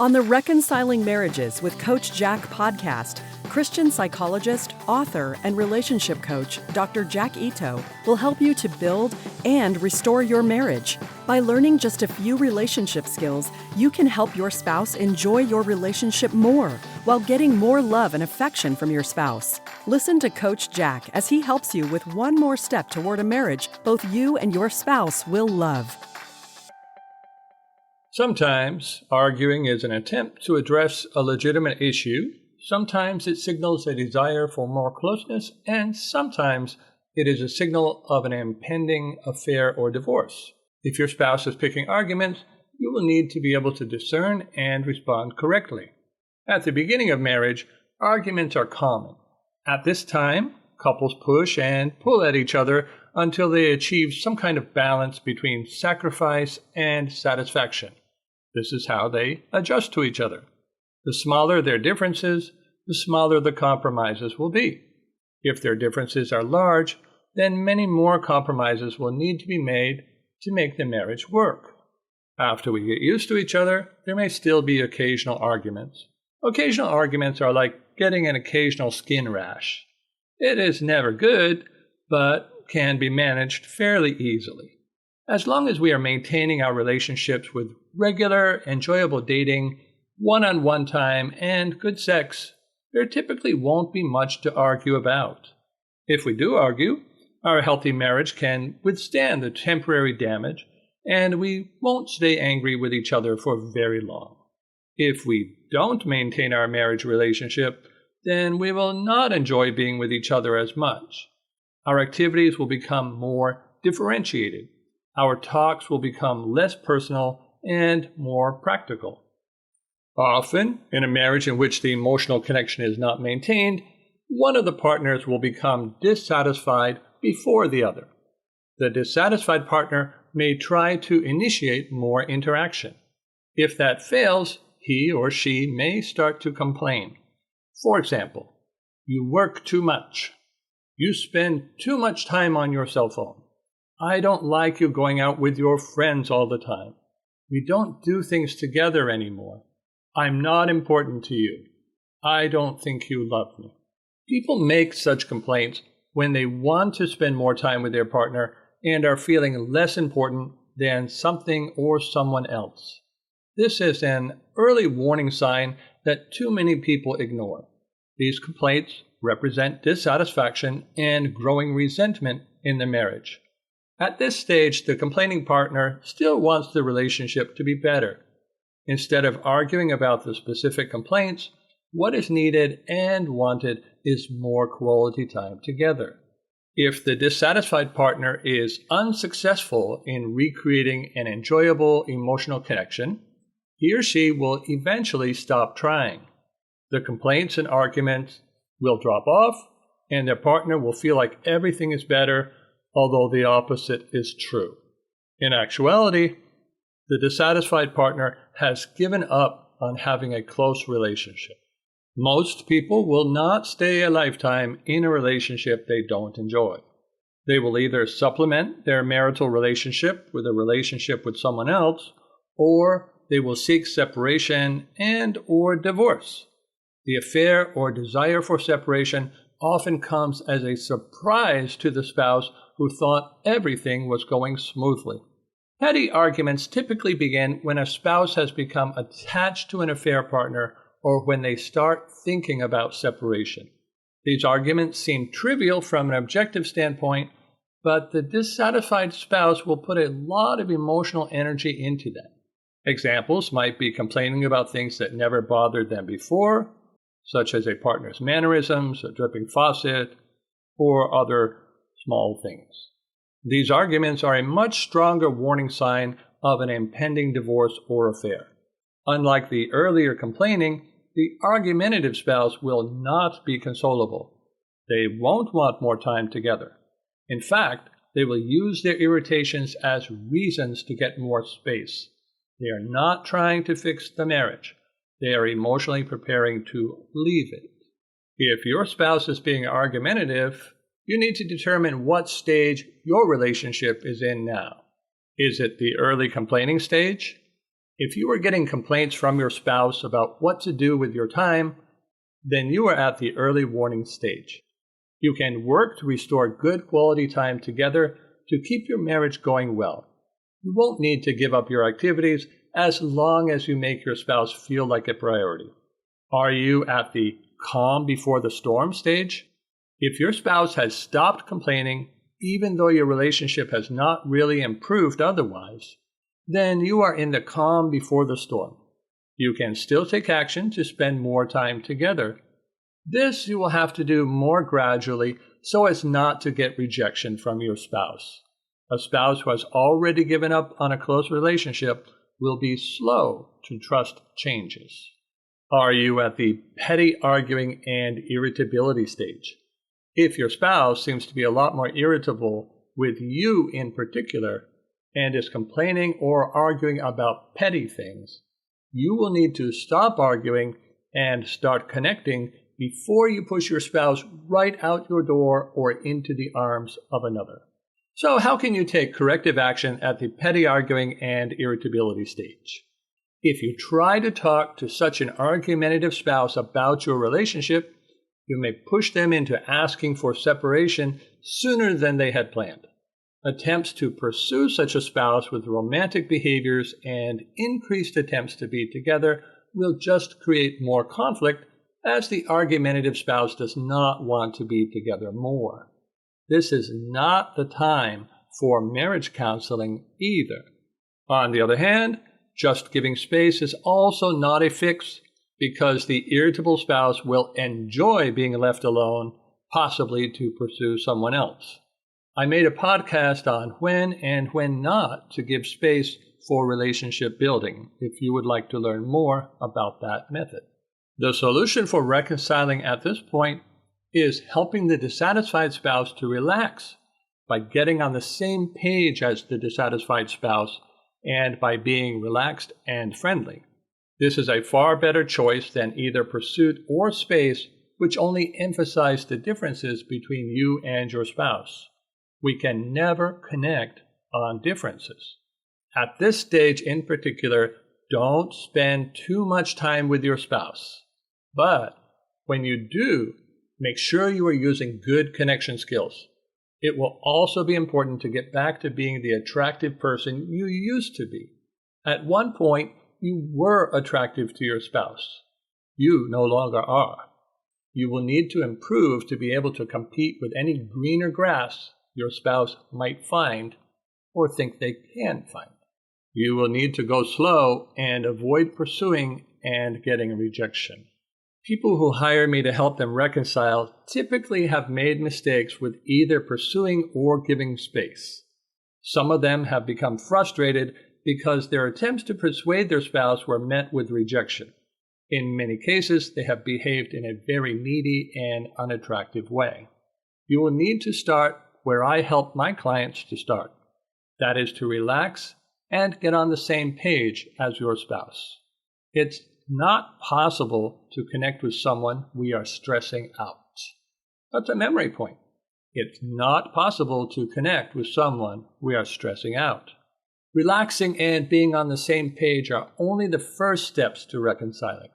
On the Reconciling Marriages with Coach Jack podcast, Christian psychologist, author, and relationship coach Dr. Jack Ito will help you to build and restore your marriage. By learning just a few relationship skills, you can help your spouse enjoy your relationship more while getting more love and affection from your spouse. Listen to Coach Jack as he helps you with one more step toward a marriage both you and your spouse will love. Sometimes arguing is an attempt to address a legitimate issue. Sometimes it signals a desire for more closeness, and sometimes it is a signal of an impending affair or divorce. If your spouse is picking arguments, you will need to be able to discern and respond correctly. At the beginning of marriage, arguments are common. At this time, couples push and pull at each other until they achieve some kind of balance between sacrifice and satisfaction. This is how they adjust to each other. The smaller their differences, the smaller the compromises will be. If their differences are large, then many more compromises will need to be made to make the marriage work. After we get used to each other, there may still be occasional arguments. Occasional arguments are like getting an occasional skin rash. It is never good, but can be managed fairly easily. As long as we are maintaining our relationships with regular, enjoyable dating, one-on-one time, and good sex, there typically won't be much to argue about. If we do argue, our healthy marriage can withstand the temporary damage, and we won't stay angry with each other for very long. If we don't maintain our marriage relationship, then we will not enjoy being with each other as much. Our activities will become more differentiated. Our talks will become less personal and more practical. Often, in a marriage in which the emotional connection is not maintained, one of the partners will become dissatisfied before the other. The dissatisfied partner may try to initiate more interaction. If that fails, he or she may start to complain. For example, you work too much. You spend too much time on your cell phone. I don't like you going out with your friends all the time. We don't do things together anymore. I'm not important to you. I don't think you love me. People make such complaints when they want to spend more time with their partner and are feeling less important than something or someone else. This is an early warning sign that too many people ignore. These complaints represent dissatisfaction and growing resentment in the marriage. At this stage, the complaining partner still wants the relationship to be better. Instead of arguing about the specific complaints, what is needed and wanted is more quality time together. If the dissatisfied partner is unsuccessful in recreating an enjoyable emotional connection, he or she will eventually stop trying. The complaints and arguments will drop off, and their partner will feel like everything is better, although the opposite is true. In actuality, the dissatisfied partner has given up on having a close relationship. Most people will not stay a lifetime in a relationship they don't enjoy. They will either supplement their marital relationship with a relationship with someone else, or they will seek separation and/or divorce. The affair or desire for separation often comes as a surprise to the spouse who thought everything was going smoothly. Petty arguments typically begin when a spouse has become attached to an affair partner or when they start thinking about separation. These arguments seem trivial from an objective standpoint, but the dissatisfied spouse will put a lot of emotional energy into them. Examples might be complaining about things that never bothered them before, such as a partner's mannerisms, a dripping faucet, or other small things. These arguments are a much stronger warning sign of an impending divorce or affair. Unlike the earlier complaining, the argumentative spouse will not be consolable. They won't want more time together. In fact, they will use their irritations as reasons to get more space. They are not trying to fix the marriage. They are emotionally preparing to leave it. If your spouse is being argumentative, you need to determine what stage your relationship is in now. Is it the early complaining stage? If you are getting complaints from your spouse about what to do with your time, then you are at the early warning stage. You can work to restore good quality time together to keep your marriage going well. You won't need to give up your activities as long as you make your spouse feel like a priority. Are you at the calm before the storm stage? If your spouse has stopped complaining, even though your relationship has not really improved otherwise, then you are in the calm before the storm. You can still take action to spend more time together. This you will have to do more gradually so as not to get rejection from your spouse. A spouse who has already given up on a close relationship will be slow to trust changes. Are you at the petty arguing and irritability stage? If your spouse seems to be a lot more irritable with you in particular and is complaining or arguing about petty things, you will need to stop arguing and start connecting before you push your spouse right out your door or into the arms of another. So how can you take corrective action at the petty arguing and irritability stage? If you try to talk to such an argumentative spouse about your relationship, you may push them into asking for separation sooner than they had planned. Attempts to pursue such a spouse with romantic behaviors and increased attempts to be together will just create more conflict, as the argumentative spouse does not want to be together more. This is not the time for marriage counseling either. On the other hand, just giving space is also not a fix, because the irritable spouse will enjoy being left alone, possibly to pursue someone else. I made a podcast on when and when not to give space for relationship building, if you would like to learn more about that method. The solution for reconciling at this point is helping the dissatisfied spouse to relax by getting on the same page as the dissatisfied spouse and by being relaxed and friendly. This is a far better choice than either pursuit or space, which only emphasize the differences between you and your spouse. We can never connect on differences. At this stage in particular, don't spend too much time with your spouse. But when you do, make sure you are using good connection skills. It will also be important to get back to being the attractive person you used to be. At one point, you were attractive to your spouse. You no longer are. You will need to improve to be able to compete with any greener grass your spouse might find or think they can find. You will need to go slow and avoid pursuing and getting rejection. People who hire me to help them reconcile typically have made mistakes with either pursuing or giving space. Some of them have become frustrated because their attempts to persuade their spouse were met with rejection. In many cases, they have behaved in a very needy and unattractive way. You will need to start where I help my clients to start. That is to relax and get on the same page as your spouse. It's not possible to connect with someone we are stressing out. That's a memory point. It's not possible to connect with someone we are stressing out. Relaxing and being on the same page are only the first steps to reconciling.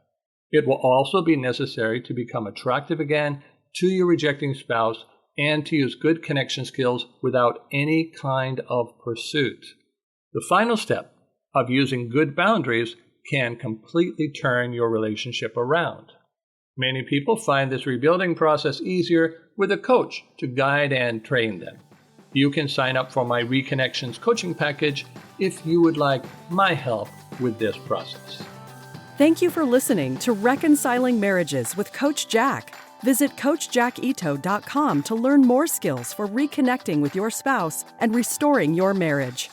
It will also be necessary to become attractive again to your rejecting spouse and to use good connection skills without any kind of pursuit. The final step of using good boundaries can completely turn your relationship around. Many people find this rebuilding process easier with a coach to guide and train them. You can sign up for my Reconnections coaching package if you would like my help with this process. Thank you for listening to Reconciling Marriages with Coach Jack. Visit CoachJackIto.com to learn more skills for reconnecting with your spouse and restoring your marriage.